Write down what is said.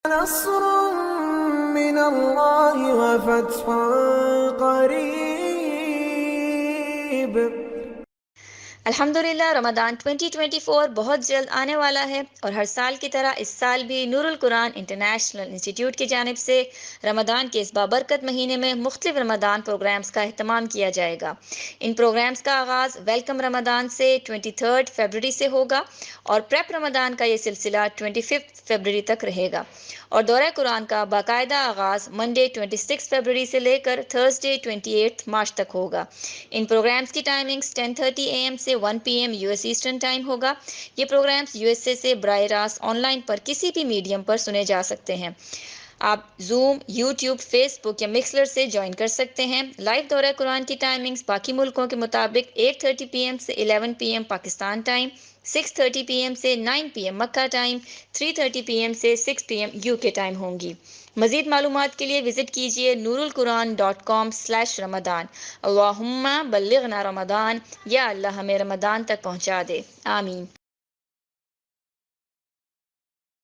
نصر من الله وفتح قريب. الحمدللہ رمضان 2024 بہت جلد آنے والا ہے، اور ہر سال کی طرح اس سال بھی نور القرآن انٹرنیشنل انسٹیٹیوٹ کی جانب سے رمضان کے اس بابرکت مہینے میں مختلف رمضان پروگرامز کا اہتمام کیا جائے گا۔ ان پروگرامز کا آغاز ویلکم رمضان سے 23 فروری سے ہوگا، اور پریپ رمضان کا یہ سلسلہ 25 فروری تک رہے گا، اور دورہ قرآن کا باقاعدہ آغاز منڈے 26 فروری سے لے کر تھرسڈے 28 مارچ تک ہوگا۔ ان پروگرامز کی ٹائمنگز 10:30 AM سے 1 PM US ایسٹرن ٹائم ہوگا۔ یہ پروگرامز USA سے براہ راست آن لائن پر کسی بھی میڈیم پر سنے جا سکتے ہیں۔ آپ زوم، یوٹیوب، فیس بک یا مکسلر سے جوائن کر سکتے ہیں۔ لائیو دورہ قرآن کی ٹائمنگز باقی ملکوں کے مطابق 8:30 PM سے 11 PM پاکستان ٹائم، 6:30 PM سے 9 PM مکہ ٹائم، 3:30 PM سے 6 PM UK ٹائم ہوں گی۔ مزید معلومات کے لیے وزٹ کیجیے nurulquran.com/رمضان۔ اللہم بلغنا رمضان، یا اللہ ہمیں رمضان تک پہنچا دے، آمین۔